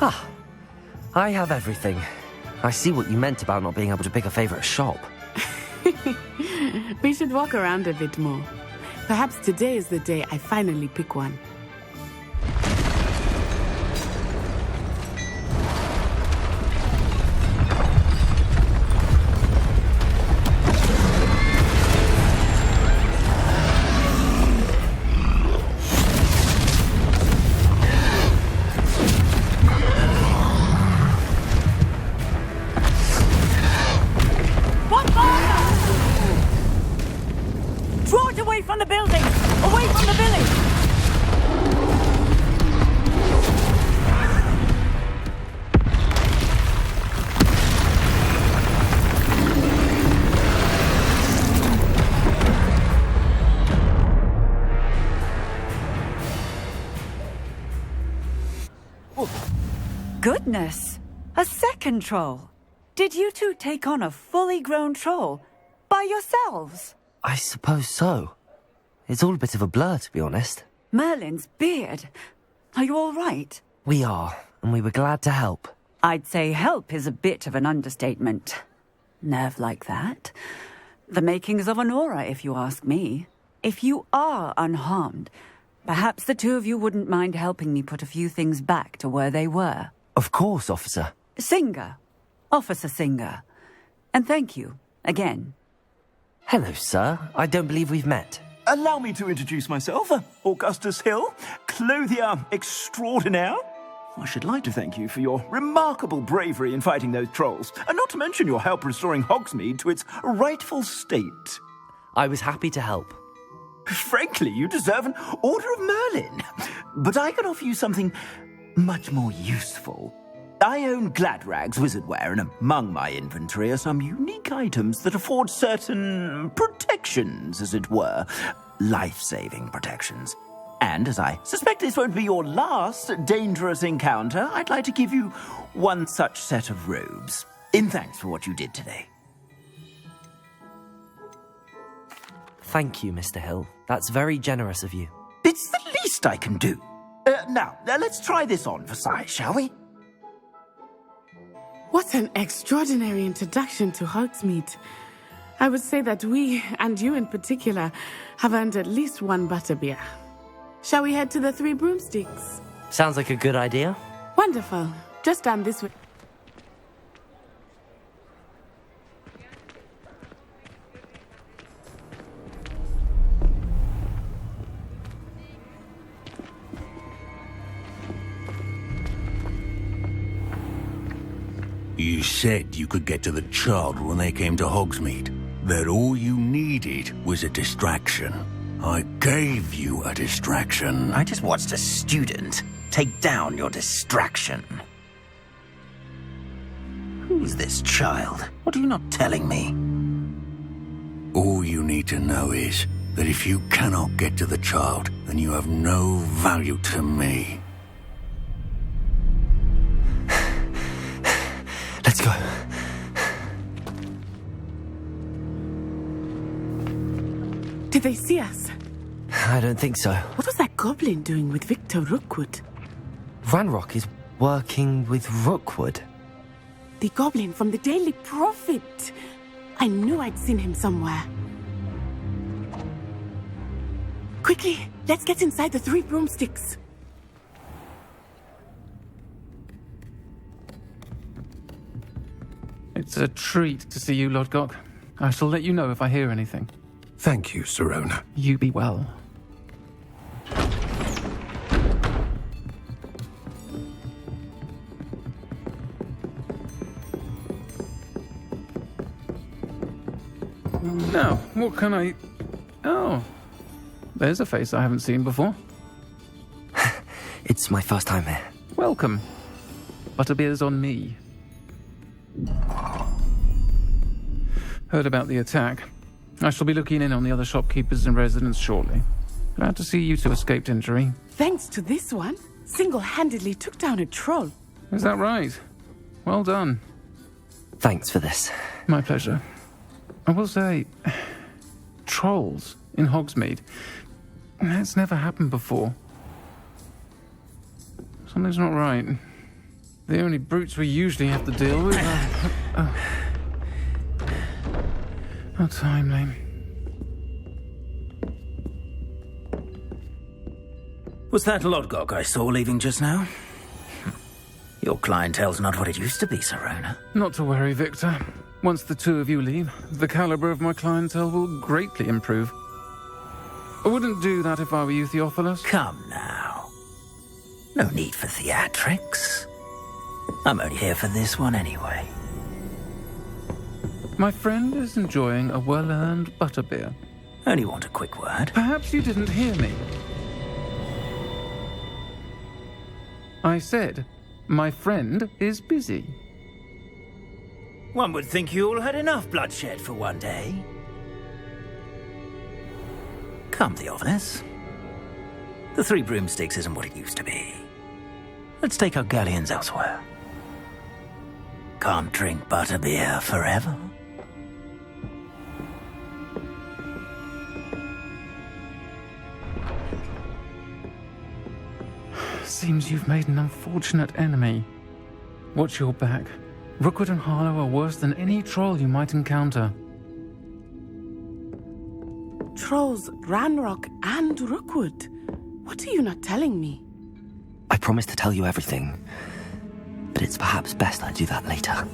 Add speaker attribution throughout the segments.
Speaker 1: Ah, I have everything. I see what you meant about not being able to pick a favorite shop.
Speaker 2: We should walk around a bit more. Perhaps today is the day I finally pick one.
Speaker 3: Goodness! A second troll! Did you two take on a fully grown troll? By yourselves?
Speaker 1: I suppose so. It's all a bit of a blur, to be honest.
Speaker 3: Merlin's beard. Are you all right?
Speaker 1: We are, and we were glad to help.
Speaker 3: I'd say help is a bit of an understatement. Nerve like that. The makings of an aura, if you ask me. If you are unharmed, perhaps the two of you wouldn't mind helping me put a few things back to where they were.
Speaker 1: Of course, officer.
Speaker 3: Singer. Officer Singer. And thank you, again.
Speaker 1: Hello, sir. I don't believe we've met.
Speaker 4: Allow me to introduce myself, Augustus Hill, clothier extraordinaire. I should like to thank you for your remarkable bravery in fighting those trolls, and not to mention your help restoring Hogsmeade to its rightful state.
Speaker 1: I was happy to help.
Speaker 4: Frankly, you deserve an Order of Merlin. But I can offer you something much more useful. I own Gladrag's wizardware, and among my inventory are some unique items that afford certain protections, as it were. Life-saving protections. And as I suspect this won't be your last dangerous encounter, I'd like to give you one such set of robes, in thanks for what you did today.
Speaker 1: Thank you, Mr. Hill. That's very generous of you.
Speaker 4: It's the least I can do. Now, let's try this on for size, shall we?
Speaker 2: What an extraordinary introduction to Hogsmeade. I would say that we, and you in particular, have earned at least one butterbeer. Shall we head to the Three Broomsticks?
Speaker 1: Sounds like a good idea.
Speaker 2: Wonderful. Just down this way.
Speaker 5: You said you could get to the child when they came to Hogsmeade. That all you needed was a distraction. I gave you a distraction.
Speaker 4: I just watched a student take down your distraction. Who's this child? What are you not telling me?
Speaker 5: All you need to know is that if you cannot get to the child, then you have no value to me.
Speaker 1: Let's go.
Speaker 2: Did they see us?
Speaker 1: I don't think so.
Speaker 2: What was that goblin doing with Victor Rookwood?
Speaker 1: Ranrock is working with Rookwood.
Speaker 2: The goblin from the Daily Prophet. I knew I'd seen him somewhere. Quickly, let's get inside the Three Broomsticks.
Speaker 6: It's a treat to see you, Lodgok. I shall let you know if I hear anything.
Speaker 7: Thank you, Sirona.
Speaker 6: You be well. Now, what can I... Oh, there's a face I haven't seen before.
Speaker 1: It's my first time here.
Speaker 6: Welcome. Butterbeer's on me. Heard about the attack. I shall be looking in on the other shopkeepers and residents shortly. Glad to see you two escaped injury.
Speaker 2: Thanks to this one, single-handedly took down a troll.
Speaker 6: Is that right? Well done.
Speaker 1: Thanks for this.
Speaker 6: My pleasure. I will say, trolls in Hogsmeade. That's never happened before. Something's not right. The only brutes we usually have to deal with are... How timely.
Speaker 4: Was that Lodgok I saw leaving just now? Your clientele's not what it used to be, Sirona.
Speaker 6: Not to worry, Victor. Once the two of you leave, the caliber of my clientele will greatly improve. I wouldn't do that if I were you, Theophilus.
Speaker 4: Come now. No need for theatrics. I'm only here for this one anyway.
Speaker 6: My friend is enjoying a well-earned butterbeer.
Speaker 4: Only want a quick word.
Speaker 6: Perhaps you didn't hear me. I said, my friend is busy.
Speaker 4: One would think you all had enough bloodshed for one day. Come, Theophilus. The Three Broomsticks isn't what it used to be. Let's take our galleons elsewhere. Can't drink butterbeer forever.
Speaker 6: Seems you've made an unfortunate enemy. Watch your back. Rookwood and Harlow are worse than any troll you might encounter.
Speaker 2: Trolls, Ranrock, and Rookwood. What are you not telling me?
Speaker 1: I promised to tell you everything, but it's perhaps best I do that later.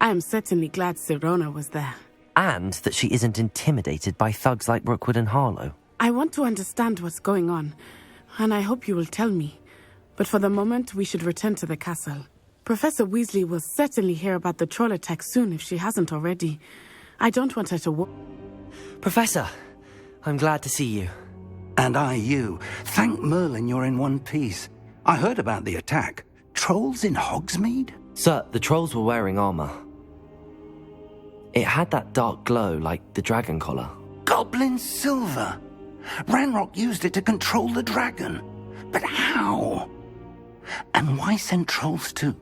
Speaker 2: I am certainly glad Sirona was there.
Speaker 1: And that she isn't intimidated by thugs like Rookwood and Harlow.
Speaker 2: I want to understand what's going on, and I hope you will tell me. But for the moment, we should return to the castle. Professor Weasley will certainly hear about the troll attack soon if she hasn't already. I don't want her to
Speaker 1: Professor, I'm glad to see you.
Speaker 7: And I you. Thank Merlin you're in one piece. I heard about the attack. Trolls in Hogsmeade?
Speaker 1: Sir, the trolls were wearing armor. It had that dark glow like the dragon collar.
Speaker 7: Goblin silver. Ranrock used it to control the dragon. But how? And why send trolls too?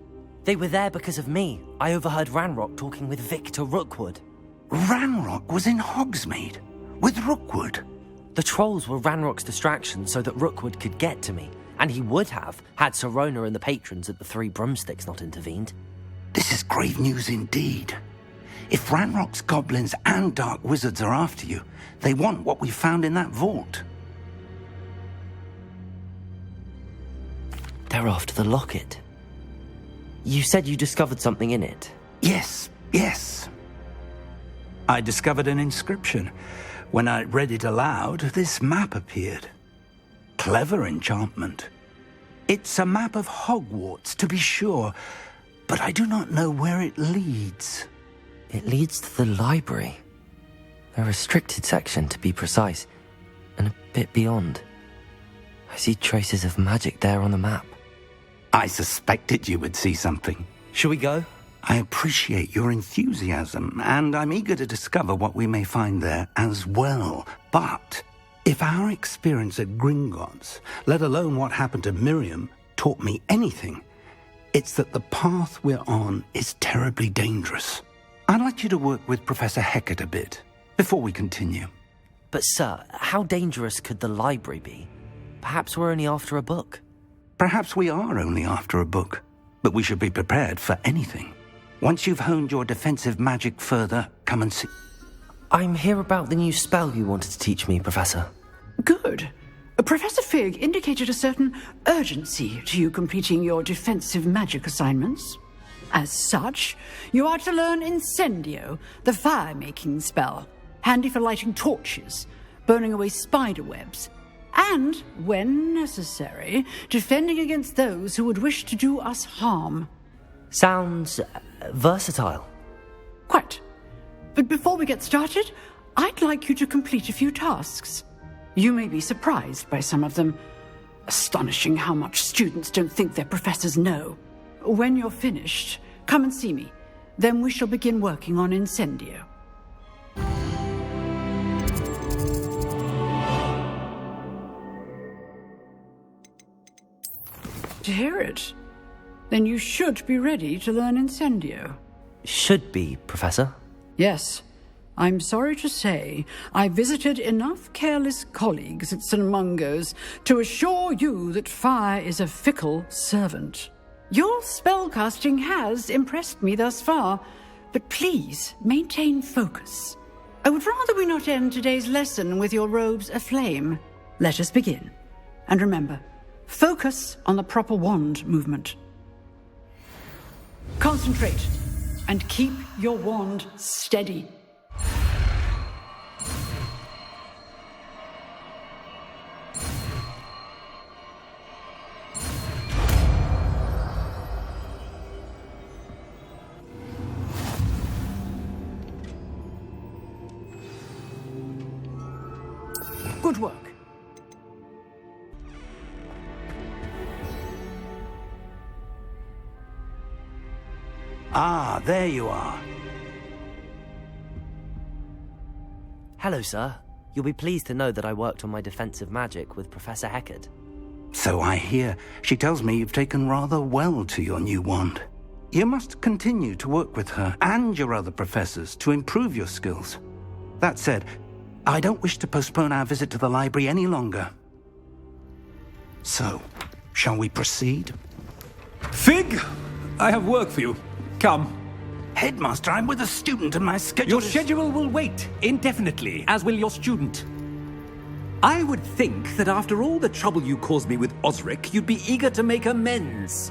Speaker 1: They were there because of me. I overheard Ranrock talking with Victor Rookwood.
Speaker 7: Ranrock was in Hogsmeade with Rookwood.
Speaker 1: The trolls were Ranrock's distraction so that Rookwood could get to me. And he would have, had Sirona and the patrons at the Three Broomsticks not intervened.
Speaker 7: This is grave news indeed. If Ranrock's goblins and dark wizards are after you, they want what we found in that vault.
Speaker 1: They're after the locket. You said you discovered something in it.
Speaker 7: Yes. I discovered an inscription. When I read it aloud, this map appeared. Clever enchantment. It's a map of Hogwarts, to be sure, but I do not know where it leads.
Speaker 1: It leads to the library. A restricted section, to be precise, and a bit beyond. I see traces of magic there on the map.
Speaker 7: I suspected you would see something.
Speaker 1: Shall we go?
Speaker 7: I appreciate your enthusiasm, and I'm eager to discover what we may find there as well. But if our experience at Gringotts, let alone what happened to Miriam, taught me anything, it's that the path we're on is terribly dangerous. I'd like you to work with Professor Hecat a bit before we continue.
Speaker 1: But sir, how dangerous could the library be? Perhaps we're only after a book.
Speaker 7: Perhaps we are only after a book, but we should be prepared for anything. Once you've honed your defensive magic further, come and see.
Speaker 1: I'm here about the new spell you wanted to teach me, Professor.
Speaker 8: Good. Professor Fig indicated a certain urgency to you completing your defensive magic assignments. As such, you are to learn Incendio, the fire-making spell, handy for lighting torches, burning away spider webs, and, when necessary, defending against those who would wish to do us harm.
Speaker 1: Sounds versatile.
Speaker 8: Quite. But before we get started, I'd like you to complete a few tasks. You may be surprised by some of them. Astonishing how much students don't think their professors know. When you're finished, come and see me. Then we shall begin working on Incendio. To hear it, then you should be ready to learn Incendio.
Speaker 1: Should be, Professor.
Speaker 8: Yes. I'm sorry to say, I visited enough careless colleagues at St. Mungo's to assure you that fire is a fickle servant. Your spellcasting has impressed me thus far, but please maintain focus. I would rather we not end today's lesson with your robes aflame. Let us begin. And remember, focus on the proper wand movement. Concentrate and keep your wand steady. Good work.
Speaker 7: Ah, there you are.
Speaker 1: Hello, sir. You'll be pleased to know that I worked on my defensive magic with Professor Heckard.
Speaker 7: So I hear. She tells me you've taken rather well to your new wand. You must continue to work with her and your other professors to improve your skills. That said, I don't wish to postpone our visit to the library any longer. So, shall we proceed?
Speaker 9: Fig, I have work for you. Come.
Speaker 7: Headmaster, I'm with a student and my schedule
Speaker 9: Your schedule will wait indefinitely, as will your student. I would think that after all the trouble you caused me with Osric, you'd be eager to make amends.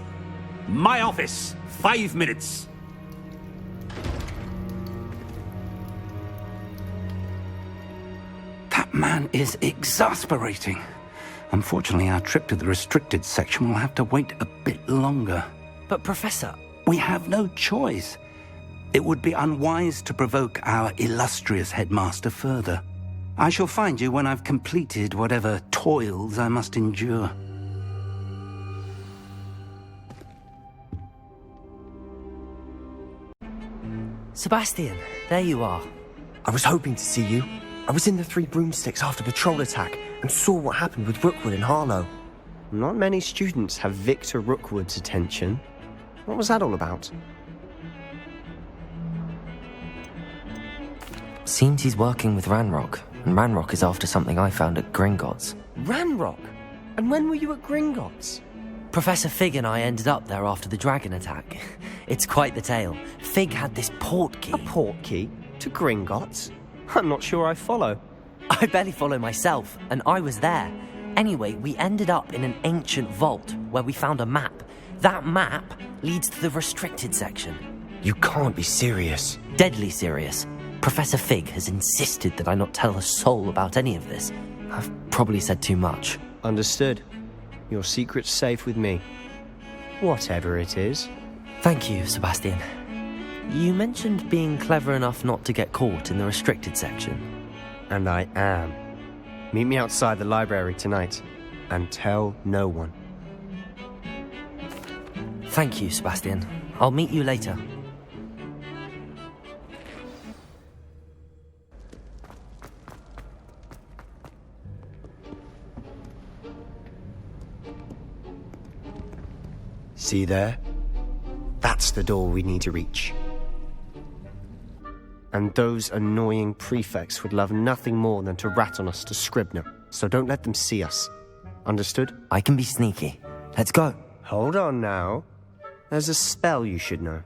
Speaker 9: My office, 5 minutes.
Speaker 7: That man is exasperating. Unfortunately, our trip to the restricted section will have to wait a bit longer.
Speaker 1: But, Professor...
Speaker 7: We have no choice. It would be unwise to provoke our illustrious headmaster further. I shall find you when I've completed whatever toils I must endure.
Speaker 1: Sebastian, there you are.
Speaker 10: I was hoping to see you. I was in the Three Broomsticks after the troll attack and saw what happened with Rookwood and Harlow. Not many students have Victor Rookwood's attention. What was that all about?
Speaker 1: Seems he's working with Ranrock, and Ranrock is after something I found at Gringotts.
Speaker 10: Ranrock? And when were you at Gringotts?
Speaker 1: Professor Fig and I ended up there after the dragon attack. It's quite the tale. Fig had this port key.
Speaker 10: A port key? To Gringotts? I'm not sure I follow.
Speaker 1: I barely follow myself, and I was there. Anyway, we ended up in an ancient vault where we found a map. That map leads to the restricted section.
Speaker 10: You can't be serious.
Speaker 1: Deadly serious. Professor Fig has insisted that I not tell a soul about any of this. I've probably said too much.
Speaker 10: Understood. Your secret's safe with me. Whatever it is.
Speaker 1: Thank you, Sebastian. You mentioned being clever enough not to get caught in the restricted section.
Speaker 10: And I am. Meet me outside the library tonight, and tell no one.
Speaker 1: Thank you, Sebastian. I'll meet you later.
Speaker 10: See there? That's the door we need to reach. And those annoying prefects would love nothing more than to rat on us to Scribner, so don't let them see us. Understood?
Speaker 1: I can be sneaky. Let's go.
Speaker 10: Hold on now. There's a spell you should know.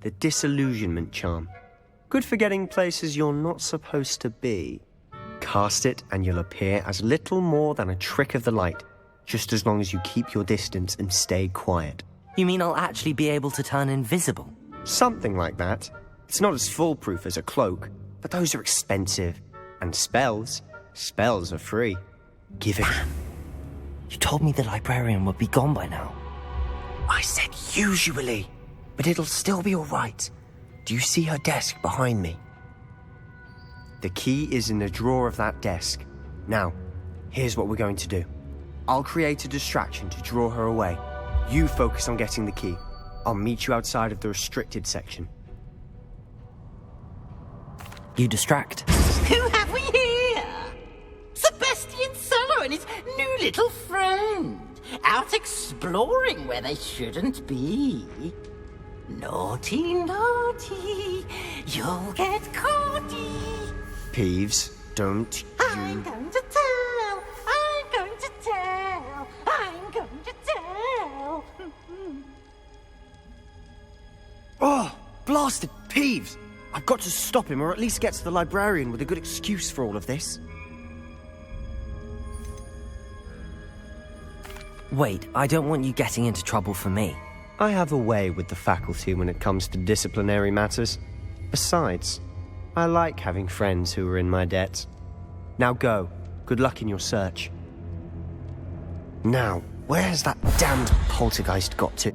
Speaker 10: The Disillusionment Charm. Good for getting places you're not supposed to be. Cast it and you'll appear as little more than a trick of the light, just as long as you keep your distance and stay quiet.
Speaker 1: You mean I'll actually be able to turn invisible?
Speaker 10: Something like that. It's not as foolproof as a cloak, but those are expensive. And spells are free. Give it.
Speaker 1: You told me the librarian would be gone by now.
Speaker 10: I said usually, but it'll still be all right. Do you see her desk behind me? The key is in the drawer of that desk. Now, here's what we're going to do. I'll create a distraction to draw her away. You focus on getting the key. I'll meet you outside of the restricted section.
Speaker 1: You distract.
Speaker 11: Who have we here? Sebastian Solo and his new little friend. Out exploring where they shouldn't be. Naughty, naughty, you'll get caughty.
Speaker 10: Peeves, don't you...
Speaker 11: I'm going to tell, I'm going to tell, I'm going to tell.
Speaker 10: Oh, blasted Peeves! I've got to stop him, or at least get to the librarian with a good excuse for all of this.
Speaker 1: Wait, I don't want you getting into trouble for me.
Speaker 10: I have a way with the faculty when it comes to disciplinary matters. Besides, I like having friends who are in my debt. Now go. Good luck in your search. Now, where has that damned poltergeist got to?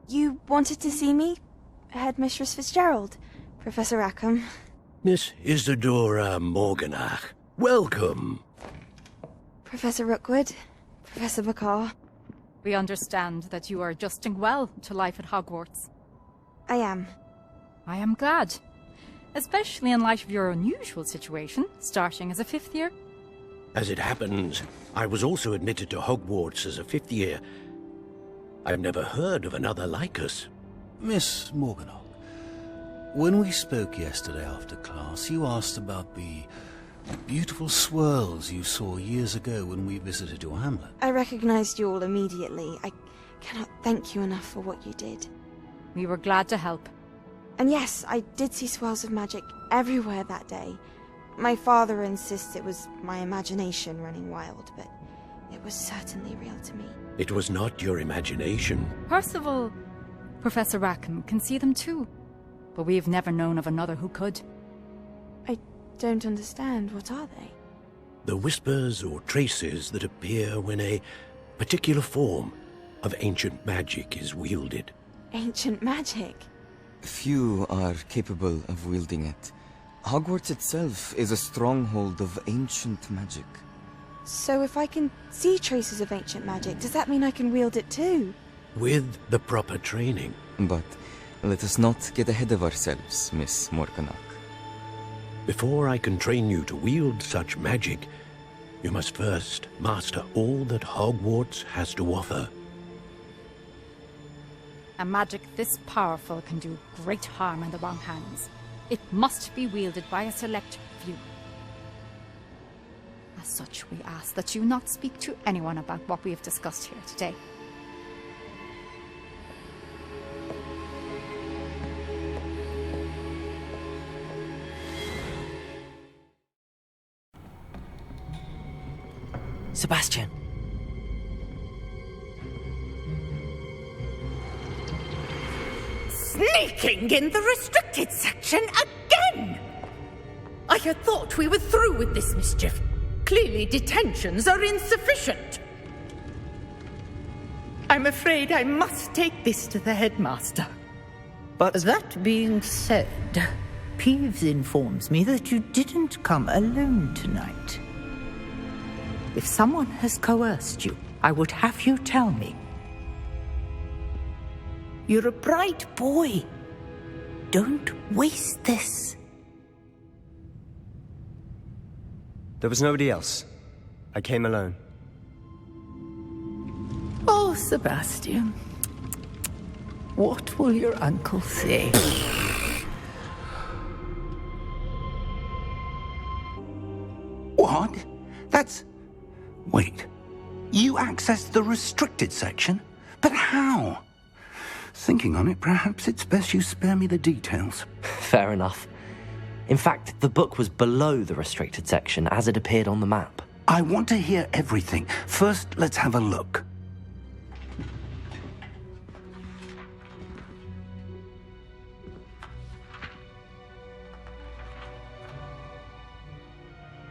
Speaker 12: You wanted to see me? Headmistress Fitzgerald, Professor Rackham.
Speaker 5: Miss Isadora Morganach, welcome.
Speaker 12: Professor Rookwood, Professor McCaw.
Speaker 13: We understand that you are adjusting well to life at Hogwarts.
Speaker 12: I am.
Speaker 13: I am glad. Especially in light of your unusual situation, starting as a 5th year.
Speaker 5: As it happens, I was also admitted to Hogwarts as a 5th year. I've never heard of another like us.
Speaker 14: Miss Morganach, when we spoke yesterday after class, you asked about the beautiful swirls you saw years ago when we visited your hamlet.
Speaker 12: I recognized you all immediately. I cannot thank you enough for what you did.
Speaker 13: We were glad to help.
Speaker 12: And yes, I did see swirls of magic everywhere that day. My father insists it was my imagination running wild, but it was certainly real to me.
Speaker 5: It was not your imagination.
Speaker 13: Percival, Professor Rackham can see them too. But we have never known of another who could.
Speaker 12: I don't understand. What are they?
Speaker 5: The whispers or traces that appear when a particular form of ancient magic is wielded.
Speaker 12: Ancient magic?
Speaker 15: Few are capable of wielding it. Hogwarts itself is a stronghold of ancient magic.
Speaker 12: So if I can see traces of ancient magic, does that mean I can wield it too?
Speaker 5: With the proper training.
Speaker 15: But let us not get ahead of ourselves, Miss Morganach.
Speaker 5: Before I can train you to wield such magic, you must first master all that Hogwarts has to offer.
Speaker 13: A magic this powerful can do great harm in the wrong hands. It must be wielded by a select few. As such, we ask that you not speak to anyone about what we have discussed here today.
Speaker 11: Sneaking in the restricted section again! I had thought we were through with this mischief. Clearly detentions are insufficient. I'm afraid I must take this to the headmaster.
Speaker 10: But
Speaker 11: that being said, Peeves informs me that you didn't come alone tonight. If someone has coerced you, I would have you tell me. You're a bright boy. Don't waste this.
Speaker 10: there was nobody else. I came alone.
Speaker 11: Oh, Sebastian. What will your uncle say?
Speaker 7: What? That's... Wait. You accessed the restricted section? But how? Thinking on it, perhaps it's best you spare me the details.
Speaker 1: Fair enough. In fact, the book was below the restricted section as it appeared on the map.
Speaker 7: I want to hear everything. First, let's have a look.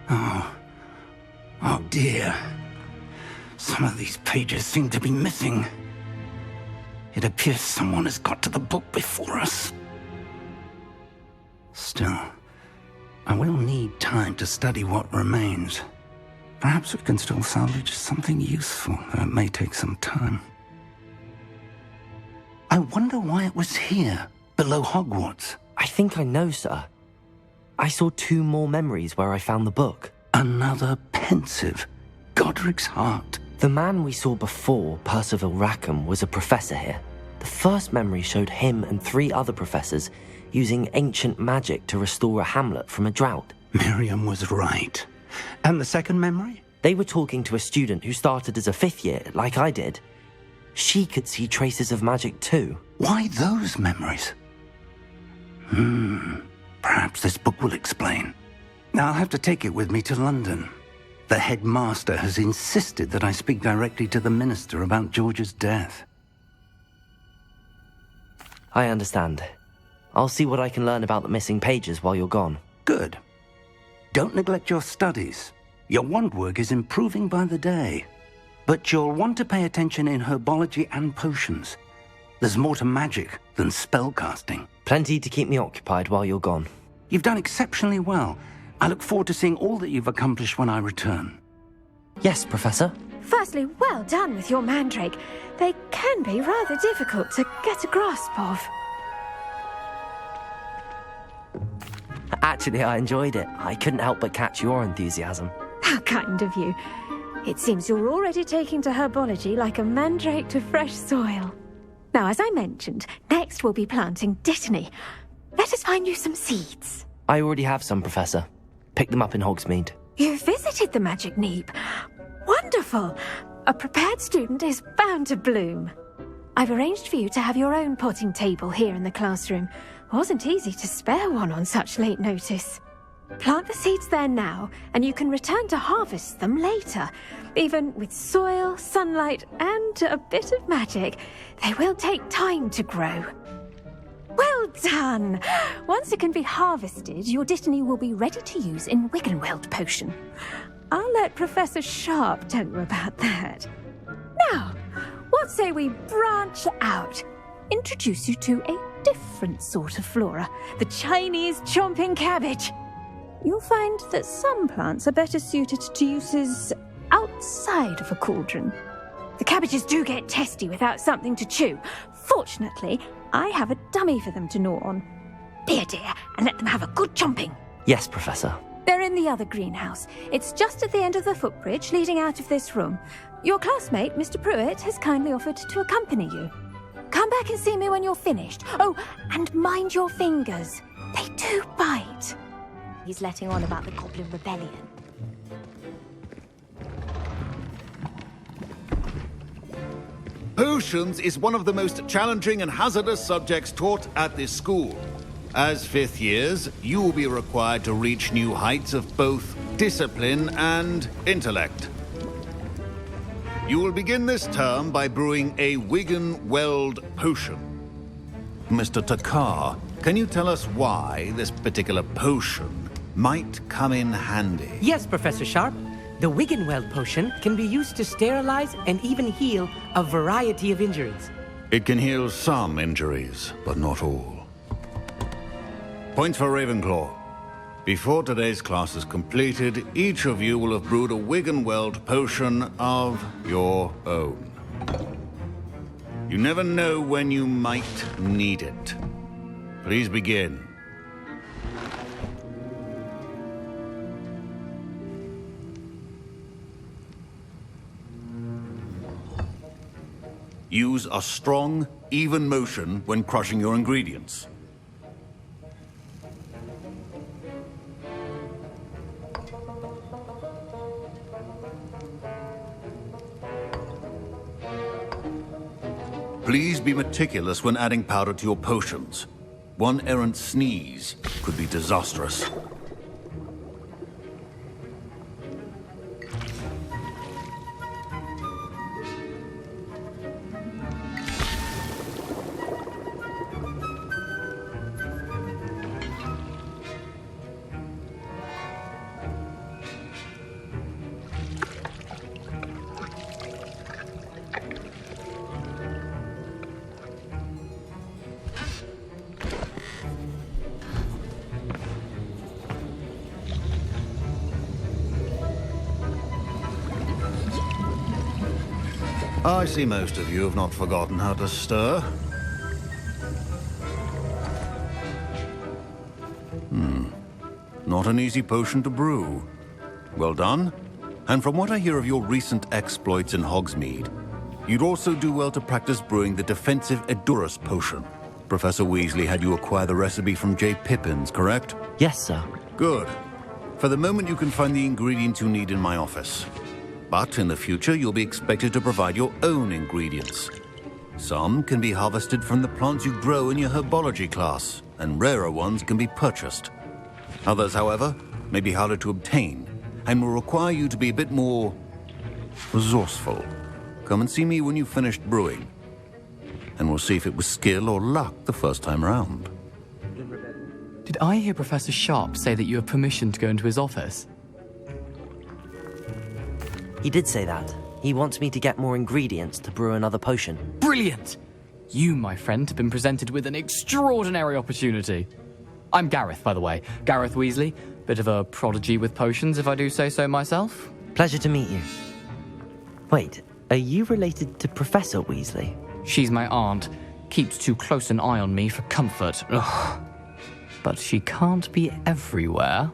Speaker 7: Oh dear. Some of these pages seem to be missing. It appears someone has got to the book before us. Still, I will need time to study what remains. Perhaps we can still salvage something useful, though it may take some time. I wonder why it was here, below Hogwarts.
Speaker 1: I think I know, sir. I saw 2 more memories where I found the book.
Speaker 7: Another pensive, Godric's heart.
Speaker 1: The man we saw before, Percival Rackham, was a professor here. The first memory showed him and 3 other professors using ancient magic to restore a hamlet from a drought.
Speaker 7: Miriam was right. And the second memory?
Speaker 1: They were talking to a student who started as a 5th year, like I did. She could see traces of magic too.
Speaker 7: Why those memories? Perhaps this book will explain. Now I'll have to take it with me to London. The headmaster has insisted that I speak directly to the minister about George's death.
Speaker 1: I understand. I'll see what I can learn about the missing pages while you're gone.
Speaker 7: Good. Don't neglect your studies. Your wand work is improving by the day. But you'll want to pay attention in herbology and potions. There's more to magic than spellcasting.
Speaker 1: Plenty to keep me occupied while you're gone.
Speaker 7: You've done exceptionally well. I look forward to seeing all that you've accomplished when I return.
Speaker 1: Yes, Professor?
Speaker 16: Firstly, well done with your mandrake. They can be rather difficult to get a grasp of.
Speaker 1: Actually, I enjoyed it. I couldn't help but catch your enthusiasm.
Speaker 16: How kind of you. It seems you're already taking to herbology like a mandrake to fresh soil. Now, as I mentioned, next we'll be planting dittany. Let us find you some seeds.
Speaker 1: I already have some, Professor. Picked them up in Hogsmeade.
Speaker 16: You visited the Magic Neep. Wonderful. A prepared student is bound to bloom. I've arranged for you to have your own potting table here in the classroom. Wasn't easy to spare one on such late notice. Plant the seeds there now, and you can return to harvest them later. Even with soil, sunlight, and a bit of magic, they will take time to grow. Well done! Once it can be harvested, your dittany will be ready to use in Wiggenweld potion. I'll let Professor Sharp tell you about that. Now, what say we branch out? Introduce you to a different sort of flora, the Chinese chomping cabbage. You'll find that some plants are better suited to uses outside of a cauldron. The cabbages do get testy without something to chew. Fortunately, I have a dummy for them to gnaw on. Be a dear and let them have a good chomping.
Speaker 1: Yes, Professor.
Speaker 16: They're in the other greenhouse. It's just at the end of the footbridge leading out of this room. Your classmate, Mr. Pruitt, has kindly offered to accompany you. Come back and see me when you're finished. Oh, and mind your fingers. They do bite. He's letting on about the Goblin Rebellion.
Speaker 17: Potions is one of the most challenging and hazardous subjects taught at this school. As 5th years, you will be required to reach new heights of both discipline and intellect. You will begin this term by brewing a Wiggenweld potion. Mr. Takar, can you tell us why this particular potion might come in handy?
Speaker 18: Yes, Professor Sharp. The Wiggenweld potion can be used to sterilize and even heal a variety of injuries.
Speaker 17: It can heal some injuries, but not all. Points for Ravenclaw. Before today's class is completed, each of you will have brewed a Wiggenweld potion of your own. You never know when you might need it. Please begin. Use a strong, even motion when crushing your ingredients. Please be meticulous when adding powder to your potions. One errant sneeze could be disastrous. I see most of you have not forgotten how to stir. Not an easy potion to brew. Well done. And from what I hear of your recent exploits in Hogsmeade, you'd also do well to practice brewing the defensive Edurus potion. Professor Weasley had you acquire the recipe from J. Pippin's, correct?
Speaker 1: Yes, sir.
Speaker 17: Good. For the moment, you can find the ingredients you need in my office. But in the future, you'll be expected to provide your own ingredients. Some can be harvested from the plants you grow in your herbology class, and rarer ones can be purchased. Others, however, may be harder to obtain, and will require you to be a bit more resourceful. Come and see me when you've finished brewing, and we'll see if it was skill or luck the first time round.
Speaker 19: Did I hear Professor Sharp say that you have permission to go into his office?
Speaker 1: He did say that. He wants me to get more ingredients to brew another potion.
Speaker 19: Brilliant! You, my friend, have been presented with an extraordinary opportunity. I'm Gareth, by the way. Gareth Weasley. Bit of a prodigy with potions, if I do say so myself.
Speaker 1: Pleasure to meet you. Wait, are you related to Professor Weasley?
Speaker 19: She's my aunt. Keeps too close an eye on me for comfort. Ugh. But she can't be everywhere.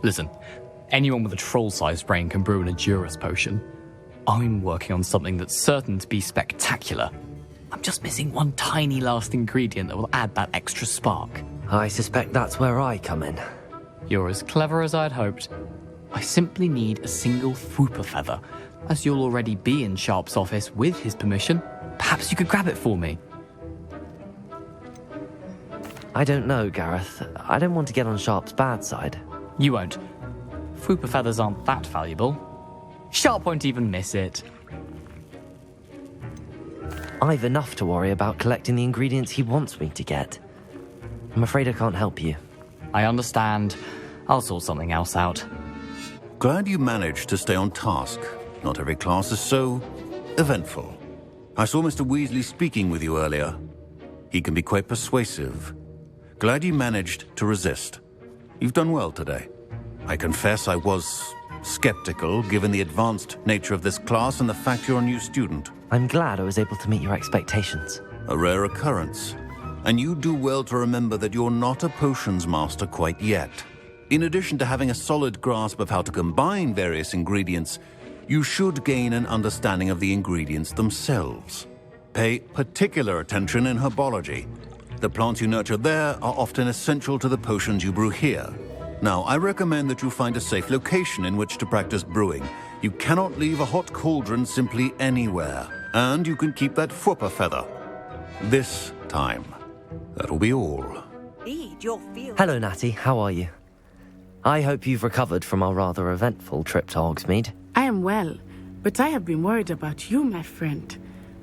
Speaker 19: Listen, anyone with a troll-sized brain can brew an Edurus potion. I'm working on something that's certain to be spectacular. I'm just missing one tiny last ingredient that will add that extra spark.
Speaker 1: I suspect that's where I come in.
Speaker 19: You're as clever as I'd hoped. I simply need a single Fwooper feather. As you'll already be in Sharp's office with his permission, perhaps you could grab it for me.
Speaker 1: I don't know, Gareth. I don't want to get on Sharp's bad side.
Speaker 19: You won't. Fwooper feathers aren't that valuable. Sharp won't even miss it.
Speaker 1: I've enough to worry about collecting the ingredients he wants me to get. I'm afraid I can't help you.
Speaker 19: I understand. I'll sort something else out.
Speaker 17: Glad you managed to stay on task. Not every class is so eventful. I saw Mr. Weasley speaking with you earlier. He can be quite persuasive. Glad you managed to resist. You've done well today. I confess I was skeptical, given the advanced nature of this class and the fact you're a new student.
Speaker 1: I'm glad I was able to meet your expectations.
Speaker 17: A rare occurrence. And you do well to remember that you're not a potions master quite yet. In addition to having a solid grasp of how to combine various ingredients, you should gain an understanding of the ingredients themselves. Pay particular attention in herbology. The plants you nurture there are often essential to the potions you brew here. Now, I recommend that you find a safe location in which to practice brewing. You cannot leave a hot cauldron simply anywhere. And you can keep that Fwooper feather. This time. That'll be all.
Speaker 1: Hello, Natty. How are you? I hope you've recovered from our rather eventful trip to Hogsmeade.
Speaker 2: I am well, but I have been worried about you, my friend.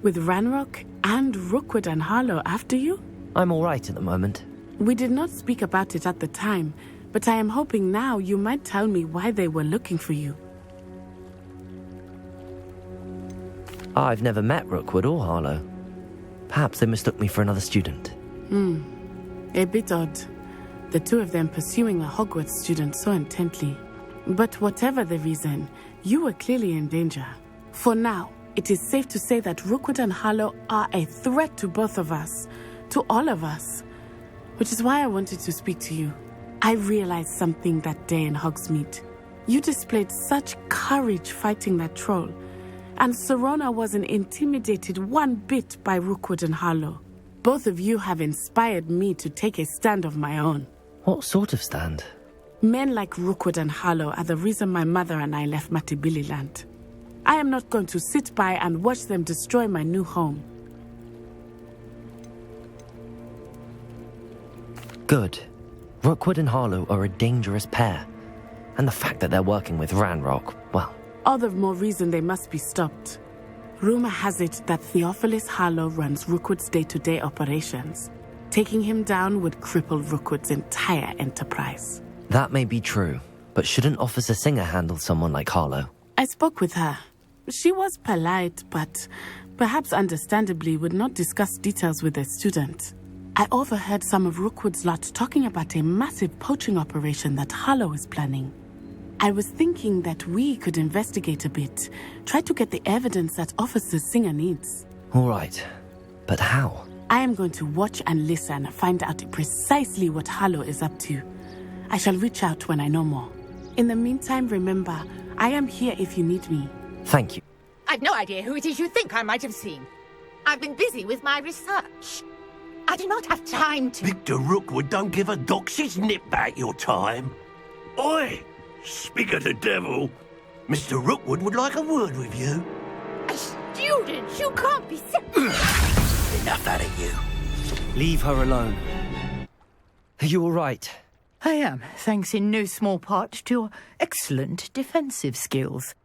Speaker 2: With Ranrock and Rookwood and Harlow after you?
Speaker 1: I'm all right at the moment.
Speaker 2: We did not speak about it at the time, but I am hoping now you might tell me why they were looking for you.
Speaker 1: I've never met Rookwood or Harlow. Perhaps they mistook me for another student.
Speaker 2: A bit odd. The two of them pursuing a Hogwarts student so intently. But whatever the reason, you were clearly in danger. For now, it is safe to say that Rookwood and Harlow are a threat to both of us, to all of us. Which is why I wanted to speak to you. I realized something that day in Hogsmeade. You displayed such courage fighting that troll, and Serona wasn't intimidated one bit by Rookwood and Harlow. Both of you have inspired me to take a stand of my own.
Speaker 1: What sort of stand?
Speaker 2: Men like Rookwood and Harlow are the reason my mother and I left Matibili land. I am not going to sit by and watch them destroy my new home.
Speaker 1: Good. Rookwood and Harlow are a dangerous pair. And the fact that they're working with Ranrock, well...
Speaker 2: All the more reason they must be stopped. Rumor has it that Theophilus Harlow runs Rookwood's day-to-day operations. Taking him down would cripple Rookwood's entire enterprise.
Speaker 1: That may be true, but shouldn't Officer Singer handle someone like Harlow?
Speaker 2: I spoke with her. She was polite, but perhaps understandably would not discuss details with a student. I overheard some of Rookwood's lot talking about a massive poaching operation that Harlow is planning. I was thinking that we could investigate a bit, try to get the evidence that Officer Singer needs.
Speaker 1: All right, but how?
Speaker 2: I am going to watch and listen, find out precisely what Harlow is up to. I shall reach out when I know more. In the meantime, remember, I am here if you need me.
Speaker 1: Thank you.
Speaker 11: I've no idea who it is you think I might have seen. I've been busy with my research. I do not have time to...
Speaker 5: Victor Rookwood don't give a doxy's nip back your time. Oi! Speak of the devil. Mr. Rookwood would like a word with you.
Speaker 11: A student? You can't be...
Speaker 5: Enough out of you.
Speaker 1: Leave her alone. Are you all right?
Speaker 11: I am, thanks in no small part to your excellent defensive skills.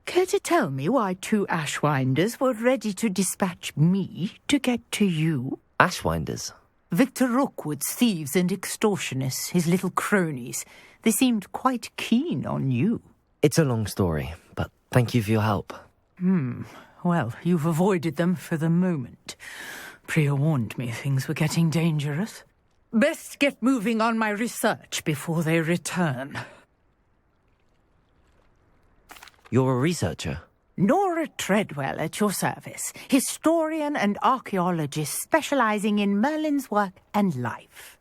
Speaker 11: Care to tell me why two Ashwinders were ready to dispatch me to get to you?
Speaker 1: Ashwinders?
Speaker 11: Victor Rookwood's thieves and extortionists, his little cronies. They seemed quite keen on you.
Speaker 1: It's a long story, but thank you for your help.
Speaker 11: Well, you've avoided them for the moment. Priya warned me things were getting dangerous. Best get moving on my research before they return.
Speaker 1: You're a researcher?
Speaker 11: Nora Treadwell at your service, historian and archaeologist specializing in Merlin's work and life.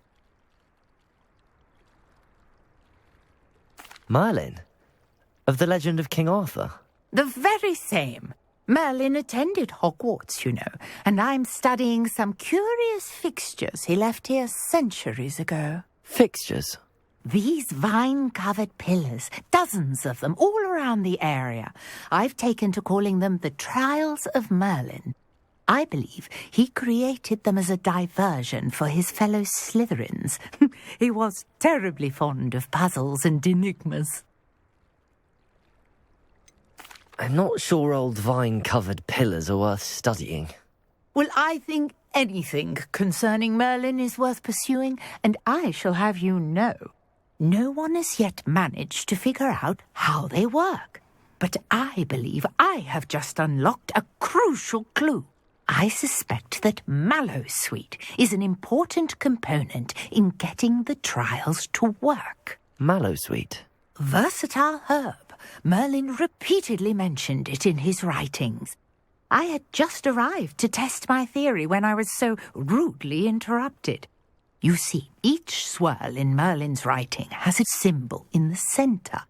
Speaker 1: Merlin? Of the legend of King Arthur?
Speaker 11: The very same. Merlin attended Hogwarts, you know, and I'm studying some curious fixtures he left here centuries ago.
Speaker 1: Fixtures?
Speaker 11: These vine-covered pillars, dozens of them, all around the area. I've taken to calling them the Trials of Merlin. I believe he created them as a diversion for his fellow Slytherins. He was terribly fond of puzzles and enigmas.
Speaker 1: I'm not sure old vine-covered pillars are worth studying.
Speaker 11: Well, I think anything concerning Merlin is worth pursuing, and I shall have you know. No one has yet managed to figure out how they work. But I believe I have just unlocked a crucial clue. I suspect that Mallowsweet is an important component in getting the trials to work.
Speaker 1: Mallowsweet?
Speaker 11: Versatile herb. Merlin repeatedly mentioned it in his writings. I had just arrived to test my theory when I was so rudely interrupted. You see, each swirl in Merlin's writing has a symbol in the centre.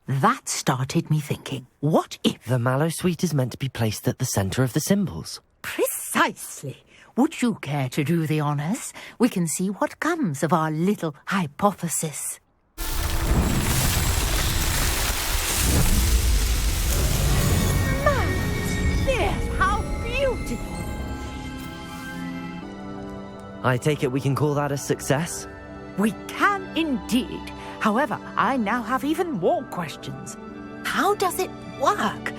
Speaker 11: That started me thinking, what if...
Speaker 1: The Mallowsweet is meant to be placed at the centre of the symbols.
Speaker 11: Precisely. Would you care to do the honours? We can see what comes of our little hypothesis. Marvellous! How beautiful!
Speaker 1: I take it we can call that a success?
Speaker 11: We can indeed. However, I now have even more questions. How does it work?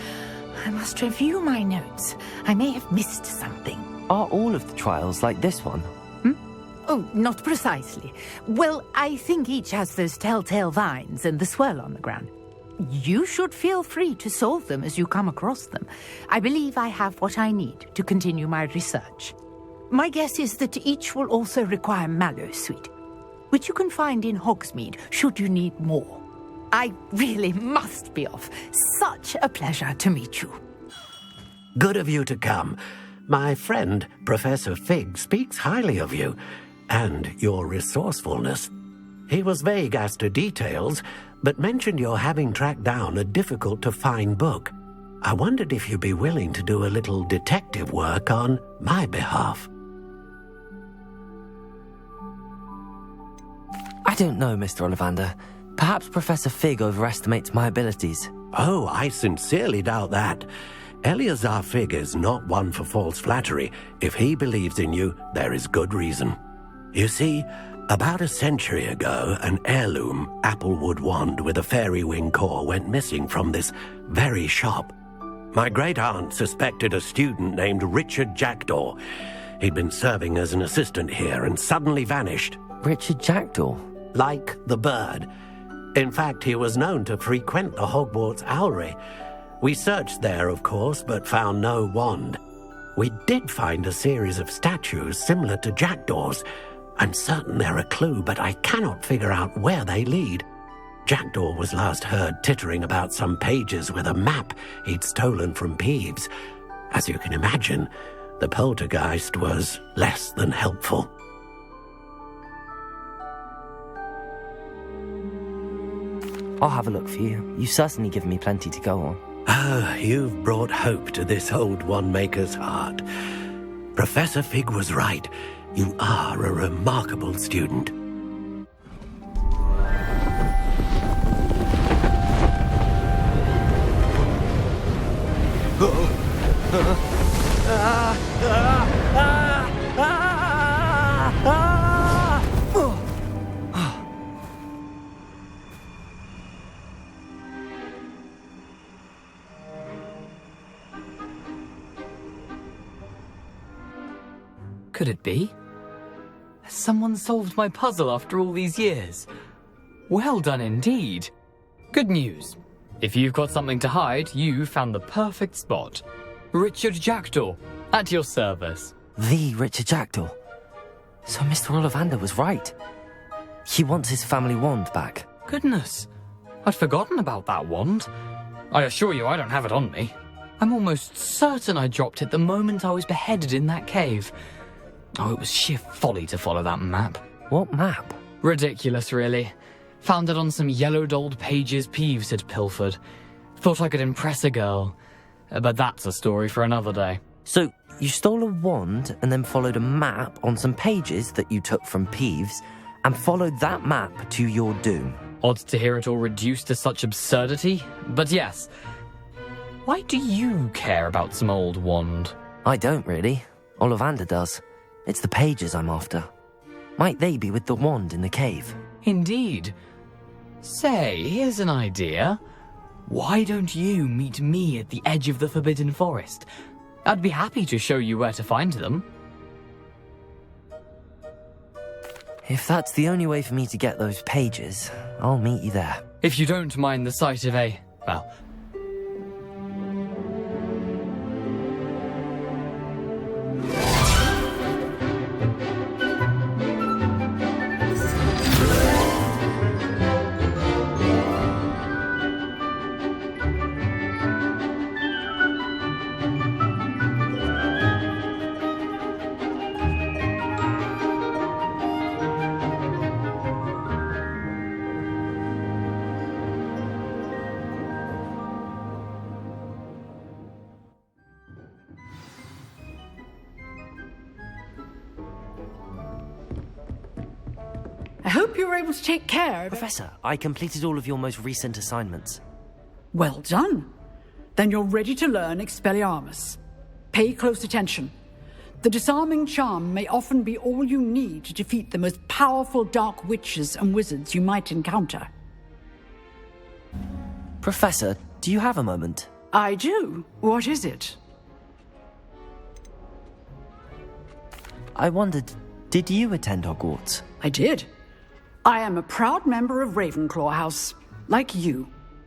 Speaker 11: I must review my notes. I may have missed something.
Speaker 1: Are all of the trials like this one?
Speaker 11: Oh, not precisely. Well, I think each has those telltale vines and the swirl on the ground. You should feel free to solve them as you come across them. I believe I have what I need to continue my research. My guess is that each will also require mallowsweet, which you can find in Hogsmeade should you need more. I really must be off. Such a pleasure to meet you.
Speaker 20: Good of you to come. My friend, Professor Fig, speaks highly of you and your resourcefulness. He was vague as to details, but mentioned your having tracked down a difficult-to-find book. I wondered if you'd be willing to do a little detective work on my behalf.
Speaker 1: I don't know, Mr. Ollivander. Perhaps Professor Fig overestimates my abilities.
Speaker 20: Oh, I sincerely doubt that. Eleazar Fig is not one for false flattery. If he believes in you, there is good reason. You see, about a century ago, an heirloom applewood wand with a fairy wing core went missing from this very shop. My great-aunt suspected a student named Richard Jackdaw. He'd been serving as an assistant here and suddenly vanished.
Speaker 1: Richard Jackdaw?
Speaker 20: Like the bird. In fact, he was known to frequent the Hogwarts Owlery. We searched there, of course, but found no wand. We did find a series of statues similar to Jackdaw's. I'm certain they're a clue, but I cannot figure out where they lead. Jackdaw was last heard tittering about some pages with a map he'd stolen from Peeves. As you can imagine, the poltergeist was less than helpful.
Speaker 1: I'll have a look for you. You've certainly given me plenty to go on.
Speaker 20: Ah, you've brought hope to this old one-maker's heart. Professor Fig was right. You are a remarkable student.
Speaker 19: Could it be? Has someone solved my puzzle after all these years? Well done indeed. Good news. If you've got something to hide, you found the perfect spot. Richard Jackdaw, at your service.
Speaker 1: The Richard Jackdaw. So Mr. Ollivander was right. He wants his family wand back.
Speaker 19: Goodness, I'd forgotten about that wand. I assure you I don't have it on me. I'm almost certain I dropped it the moment I was beheaded in that cave. Oh, it was sheer folly to follow that map.
Speaker 1: What map?
Speaker 19: Ridiculous, really. Found it on some yellowed old pages Peeves had pilfered. Thought I could impress a girl. But that's a story for another day.
Speaker 1: So, you stole a wand and then followed a map on some pages that you took from Peeves and followed that map to your doom.
Speaker 19: Odd to hear it all reduced to such absurdity, but yes. Why do you care about some old wand?
Speaker 1: I don't, really. Ollivander does. It's the pages I'm after. Might they be with the wand in the cave?
Speaker 19: Indeed. Say, here's an idea. Why don't you meet me at the edge of the Forbidden Forest? I'd be happy to show you where to find them.
Speaker 1: If that's the only way for me to get those pages, I'll meet you there.
Speaker 19: If you don't mind the sight of a, well,
Speaker 8: I hope you were able to take care of...
Speaker 1: Professor, I completed all of your most recent assignments.
Speaker 8: Well done. Then you're ready to learn Expelliarmus. Pay close attention. The disarming charm may often be all you need to defeat the most powerful dark witches and wizards you might encounter.
Speaker 1: Professor, do you have a moment?
Speaker 8: I do. What is it?
Speaker 1: I wondered, Did you attend Hogwarts?
Speaker 8: I did. I am a proud member of Ravenclaw House, like you.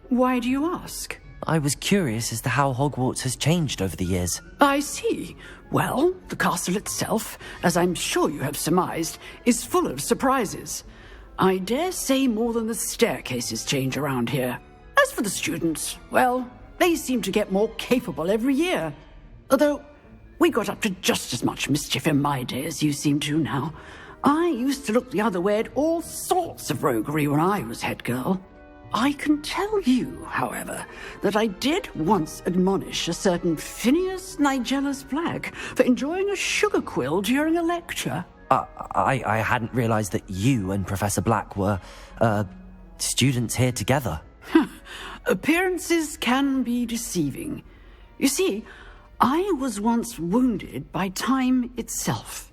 Speaker 8: Why do you ask?
Speaker 1: I was curious as to how Hogwarts has changed over the years.
Speaker 8: I see. Well, the castle itself, as I'm sure you have surmised, is full of surprises. I dare say more than the staircases change around here. As for the students, well, they seem to get more capable every year. Although, we got up to just as much mischief in my day as you seem to now. I used to look the other way at all sorts of roguery when I was head girl. I can tell you, however, that I did once admonish a certain Phineas Nigella's Black for enjoying a sugar quill during a lecture.
Speaker 1: I hadn't realized that you and Professor Black were, students here together.
Speaker 8: Appearances can be deceiving. You see, I was once wounded by time itself.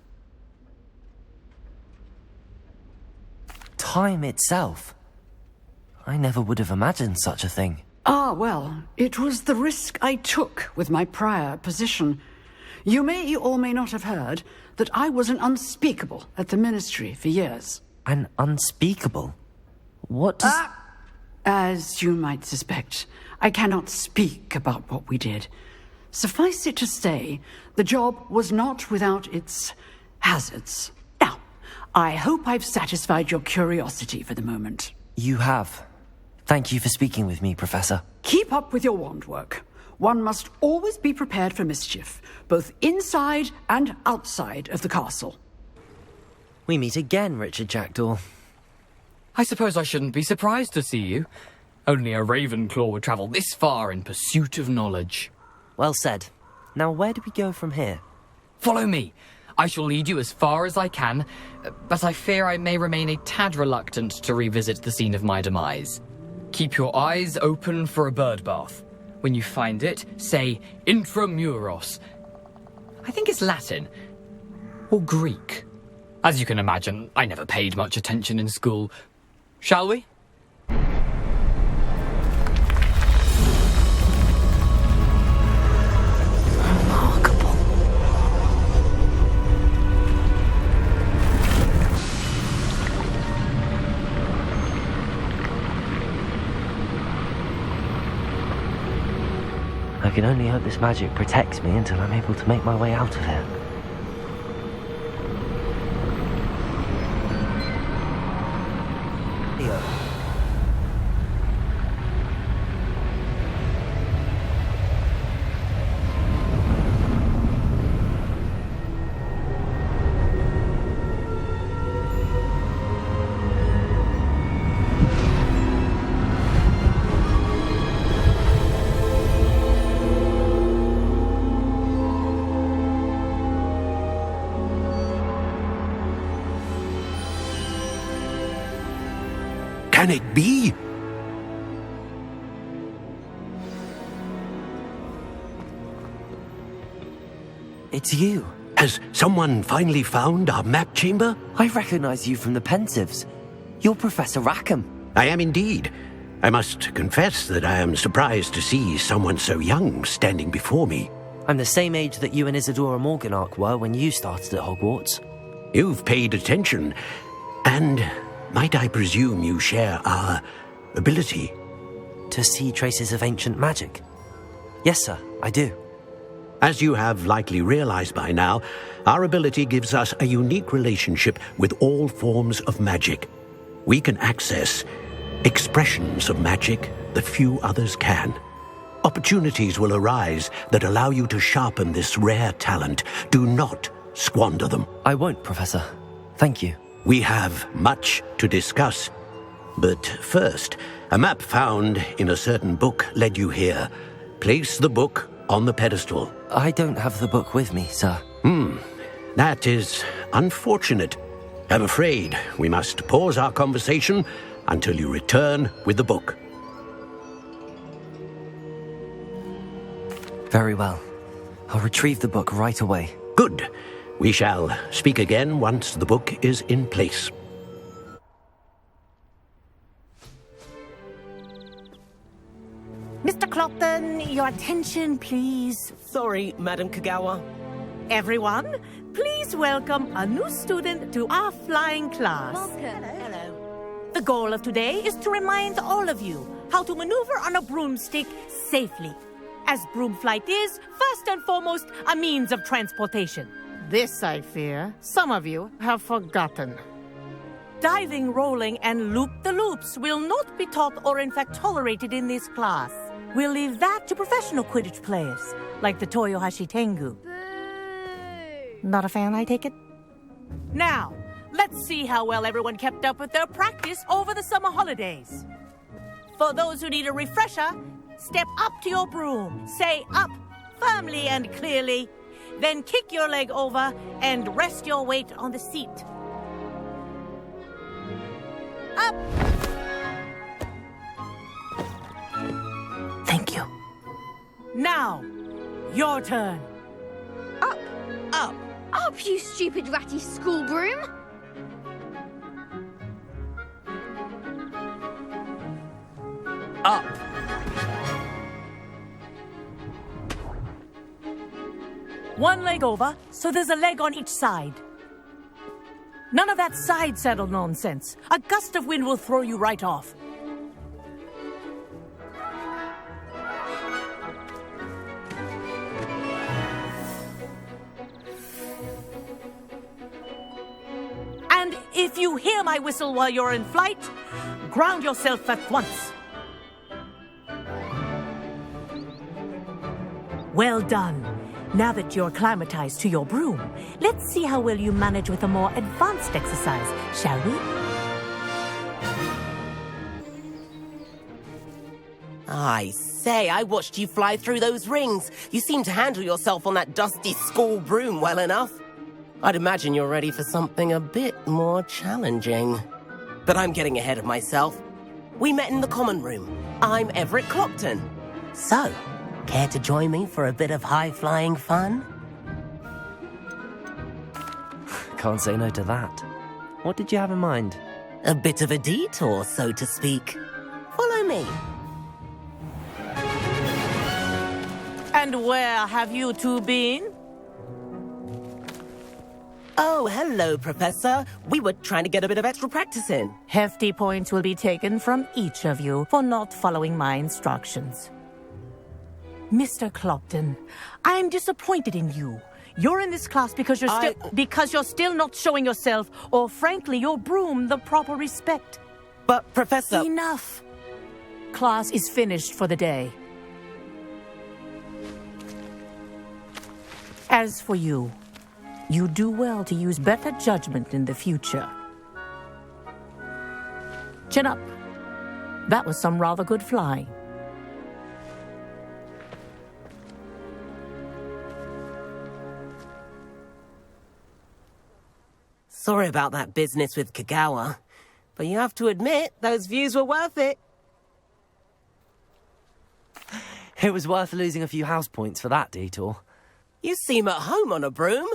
Speaker 1: Time itself? I never would have imagined such a thing.
Speaker 8: Ah, well, it was the risk I took with my prior position. You may or may not have heard that I was an unspeakable at the Ministry for years.
Speaker 1: An unspeakable? What does...
Speaker 8: As you might suspect, I cannot speak about what we did. Suffice it to say, the job was not without its hazards. Now, I hope I've satisfied your curiosity for the moment.
Speaker 1: You have. Thank you for speaking with me, Professor.
Speaker 8: Keep up with your wand work. One must always be prepared for mischief, both inside and outside of the castle.
Speaker 1: We meet again, Richard Jackdaw.
Speaker 19: I suppose I shouldn't be surprised to see you. Only a Ravenclaw would travel this far in pursuit of knowledge.
Speaker 1: Well said. Now where do we go from here?
Speaker 19: Follow me. I shall lead you as far as I can, but I fear I may remain a tad reluctant to revisit the scene of my demise. Keep your eyes open for a bird bath. When you find it, say intramuros. I think it's Latin. Or Greek. As you can imagine, I never paid much attention in school. Shall we?
Speaker 1: I can only hope this magic protects me until I'm able to make my way out of here.
Speaker 20: Can it be?
Speaker 1: It's you.
Speaker 20: Has someone finally found our map chamber?
Speaker 1: I recognize you from the Pensives. You're Professor Rackham.
Speaker 20: I am indeed. I must confess that I am surprised to see someone so young standing before me.
Speaker 1: I'm the same age that you and Isadora Morganach were when you started at Hogwarts.
Speaker 20: You've paid attention, and might I presume you share our ability?
Speaker 1: To see traces of ancient magic? Yes, sir, I do.
Speaker 20: As you have likely realized by now, our ability gives us a unique relationship with all forms of magic. We can access expressions of magic that few others can. Opportunities will arise that allow you to sharpen this rare talent. Do not squander them.
Speaker 1: I won't, Professor. Thank you.
Speaker 20: We have much to discuss. But first, a map found in a certain book led you here. Place the book on the pedestal.
Speaker 1: I don't have the book with me, sir.
Speaker 20: That is unfortunate. I'm afraid we must pause our conversation until you return with the book.
Speaker 1: Very well. I'll retrieve the book right away.
Speaker 20: Good. We shall speak again once the book is in place.
Speaker 11: Mr. Clopton, your attention, please.
Speaker 18: Sorry, Madam Kagawa.
Speaker 11: Everyone, please
Speaker 21: Please welcome a new student to our flying class.
Speaker 22: Welcome. Hello.
Speaker 21: The goal of today is to remind all of you how to maneuver on a broomstick safely, as broom flight is, first and foremost, a means of transportation.
Speaker 18: This, I fear, some of you have forgotten.
Speaker 21: Diving, rolling, and loop-the-loops will not be taught or in fact tolerated in this class. We'll leave that to professional Quidditch players, like the Toyohashi Tengu. Not a fan, I take it? Now, let's see how well everyone kept up with their practice over the summer holidays. For those who need a refresher, step up to your broom, say up firmly and clearly, then kick your leg over and rest your weight on the seat. Up! Thank you. Now, your turn.
Speaker 22: Up.
Speaker 21: Up.
Speaker 22: Up, you stupid ratty school broom.
Speaker 21: Up. One leg over, so there's a leg on each side. None of that side saddle nonsense. A gust of wind will throw you right off. And if you hear my whistle while you're in flight, ground yourself at once. Well done. Now that you're acclimatized to your broom, let's see how well you manage with a more advanced exercise, shall we?
Speaker 23: I say, I watched you fly through those rings. You seem to handle yourself on that dusty school broom well enough. I'd imagine you're ready for something a bit more challenging. But I'm getting ahead of myself. We met in the common room. I'm Everett Clopton. So, care to join me for a bit of high-flying fun?
Speaker 1: Can't say no to that. What did you have in mind?
Speaker 23: A bit of a detour, so to speak. Follow me.
Speaker 21: And where have you two been?
Speaker 23: Oh, hello, Professor. We were trying to get a bit of extra practice in.
Speaker 21: Hefty points will be taken from each of you for not following my instructions. Mr. Clopton, I am disappointed in you. You're in this class because you're still not showing yourself, or frankly, your broom the proper respect.
Speaker 23: But, Professor...
Speaker 21: Enough. Class is finished for the day. As for you, you do well to use better judgment in the future. Chin up. That was some rather good flying.
Speaker 23: Sorry about that business with Kagawa, but you have to admit, those views were worth it.
Speaker 1: It was worth losing a few house points for that detour.
Speaker 23: You seem at home on a broom.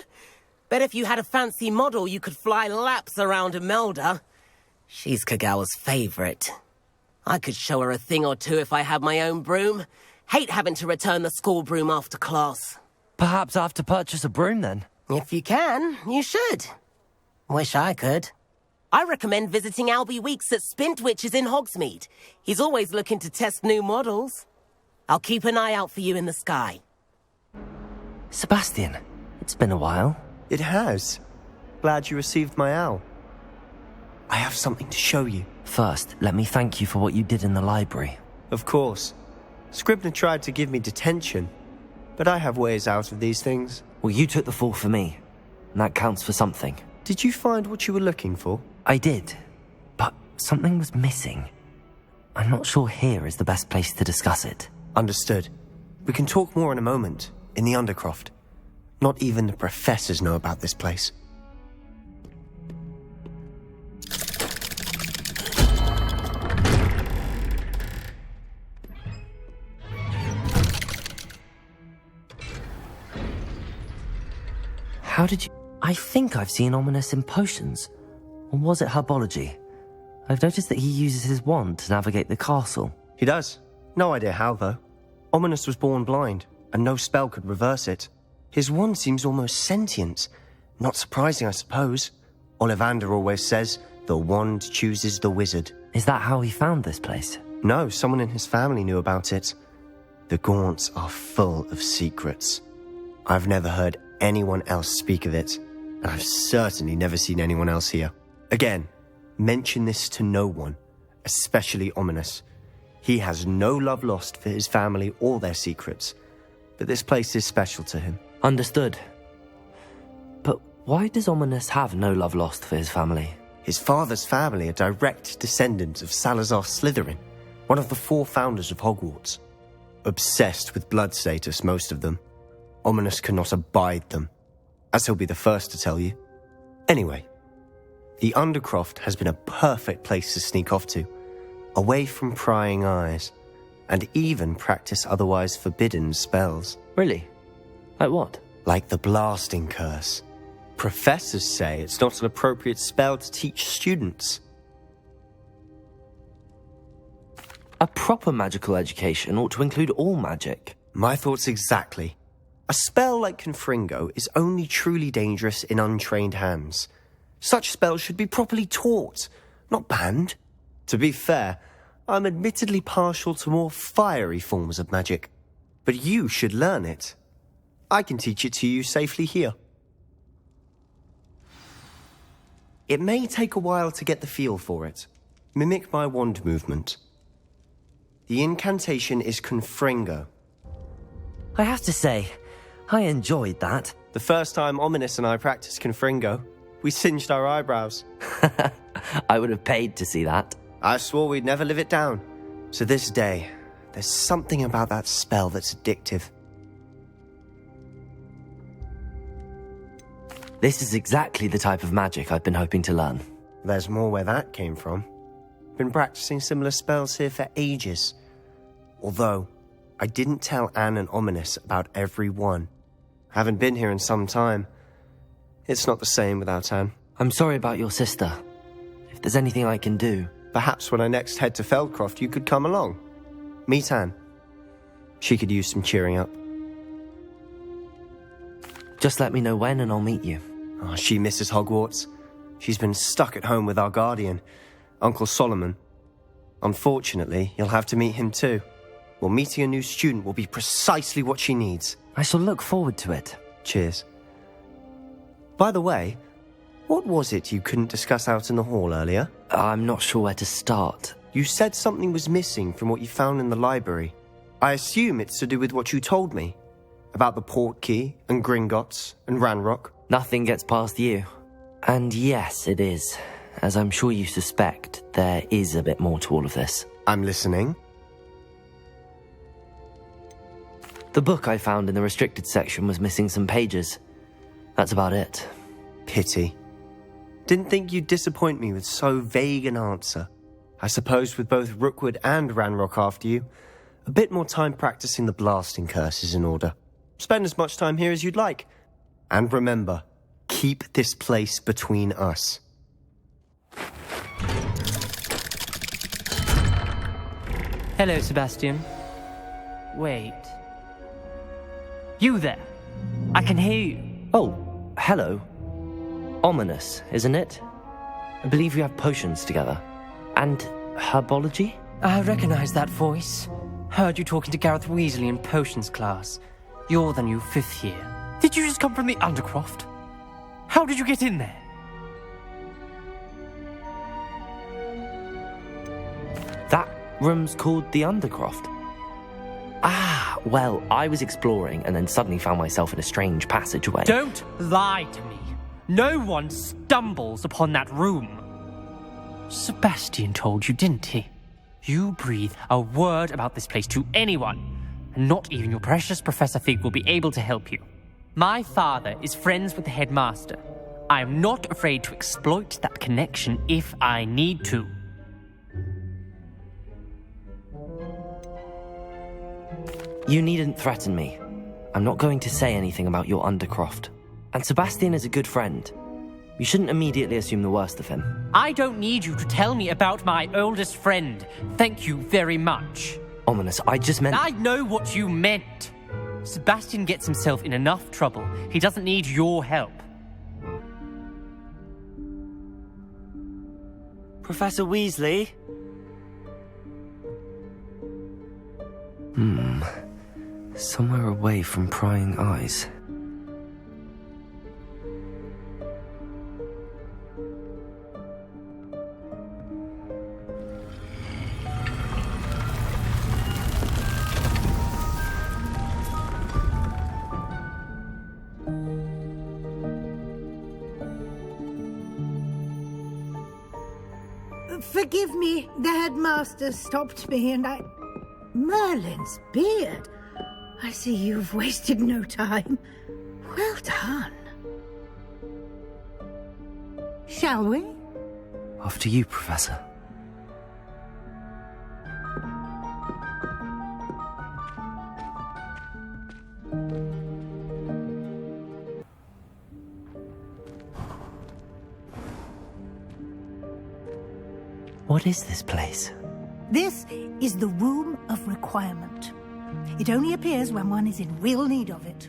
Speaker 23: Bet if you had a fancy model, you could fly laps around Imelda. She's Kagawa's favorite. I could show her a thing or two if I had my own broom. Hate having to return the school broom after class.
Speaker 1: Perhaps I have to purchase a broom then?
Speaker 23: If you can, you should. Wish I could. I recommend visiting Albie Weeks at Spintwitches in Hogsmeade. He's always looking to test new models. I'll keep an eye out for you in the sky.
Speaker 1: Sebastian, it's been a while.
Speaker 10: It has. Glad you received my owl. I have something to show you.
Speaker 1: First, let me thank you for what you did in the library.
Speaker 10: Of course. Scribner tried to give me detention, but I have ways out of these things.
Speaker 1: Well, you took the fall for me, and that counts for something.
Speaker 10: Did you find what you were looking for?
Speaker 1: I did, but something was missing. I'm not sure here is the best place to discuss it.
Speaker 10: Understood. We can talk more in a moment, in the Undercroft. Not even the professors know about this place.
Speaker 1: How did you... I think I've seen Ominous in potions. Or was it herbology? I've noticed that he uses his wand to navigate the castle.
Speaker 10: He does. No idea how, though. Ominous was born blind, and no spell could reverse it. His wand seems almost sentient, Not surprising, I suppose. Ollivander always says, the wand chooses the wizard.
Speaker 1: Is that how he found this place?
Speaker 10: No, someone in his family knew about it. The Gaunts are full of secrets. I've never heard anyone else speak of it, and I've certainly never seen anyone else here. Again, mention this to no one, especially Ominous. He has no love lost for his family or their secrets, but this place is special to him.
Speaker 1: Understood. But why does Ominous have no love lost for his family?
Speaker 10: His father's family are direct descendants of Salazar Slytherin, one of the 4 founders of Hogwarts. Obsessed with blood status, most of them. Ominous cannot abide them, as he'll be the first to tell you. Anyway, the Undercroft has been a perfect place to sneak off to, away from prying eyes, and even practice otherwise forbidden spells.
Speaker 1: Really? Like what?
Speaker 10: Like the blasting curse. Professors say it's not an appropriate spell to teach students.
Speaker 1: A proper magical education ought to include all magic.
Speaker 10: My thoughts exactly. A spell like Confringo is only truly dangerous in untrained hands. Such spells should be properly taught, not banned. To be fair, I'm admittedly partial to more fiery forms of magic, but you should learn it. I can teach it to you safely here. It may take a while to get the feel for it. Mimic my wand movement. The incantation is Confringo.
Speaker 1: I have to say, I enjoyed that.
Speaker 10: The first time Ominous and I practiced Confringo, we singed our eyebrows.
Speaker 1: I would have paid to see that.
Speaker 10: I swore we'd never live it down. To this day, there's something about that spell that's addictive.
Speaker 1: This is exactly the type of magic I've been hoping to learn.
Speaker 10: There's more where that came from. Been practicing similar spells here for ages. Although, I didn't tell Anne and Ominous about every one. Haven't been here in some time. It's not the same without Anne.
Speaker 1: I'm sorry about your sister. If there's anything I can do...
Speaker 10: Perhaps when I next head to Feldcroft, you could come along. Meet Anne. She could use some cheering up.
Speaker 1: Just let me know when and I'll meet you.
Speaker 10: Oh, she misses Hogwarts. She's been stuck at home with our guardian, Uncle Solomon. Unfortunately, you'll have to meet him too. Well, meeting a new student will be precisely what she needs.
Speaker 1: I shall look forward to it.
Speaker 10: Cheers. By the way, what was it you couldn't discuss out in the hall earlier?
Speaker 1: I'm not sure where to start.
Speaker 10: You said something was missing from what you found in the library. I assume it's to do with what you told me. About the Portkey, and Gringotts, and Ranrock.
Speaker 1: Nothing gets past you. And yes, it is. As I'm sure you suspect, there is a bit more to all of this.
Speaker 10: I'm listening.
Speaker 1: The book I found in the restricted section was missing some pages. That's about it.
Speaker 10: Pity. Didn't think you'd disappoint me with so vague an answer. I suppose with both Rookwood and Ranrock after you, a bit more time practicing the blasting curse is in order. Spend as much time here as you'd like. And remember, keep this place between us.
Speaker 3: Hello, Sebastian. Wait. You there. I can hear you.
Speaker 1: Oh, hello. Ominous, isn't it? I believe we have potions together. And herbology?
Speaker 3: I recognize that voice. Heard you talking to Gareth Weasley in potions class. You're the new 5th year. Did you just come from the Undercroft? How did you get in there?
Speaker 1: That room's called the Undercroft. Ah, well, I was exploring and then suddenly found myself in a strange passageway.
Speaker 3: Don't lie to me. No one stumbles upon that room. Sebastian told you, didn't he? You breathe a word about this place to anyone, and not even your precious Professor Fig will be able to help you. My father is friends with the headmaster. I am not afraid to exploit that connection if I need to.
Speaker 1: You needn't threaten me. I'm not going to say anything about your Undercroft. And Sebastian is a good friend. You shouldn't immediately assume the worst of him.
Speaker 3: I don't need you to tell me about my oldest friend. Thank you very much.
Speaker 1: Ominous, I just meant...
Speaker 3: I know what you meant. Sebastian gets himself in enough trouble. He doesn't need your help.
Speaker 1: Professor Weasley? Somewhere away from prying eyes.
Speaker 4: Forgive me, the headmaster stopped me and I... Merlin's beard. I see you've wasted no time. Well done. Shall we?
Speaker 1: After you, Professor. What is this place?
Speaker 4: This is the Room of Requirement. It only appears when one is in real need of it.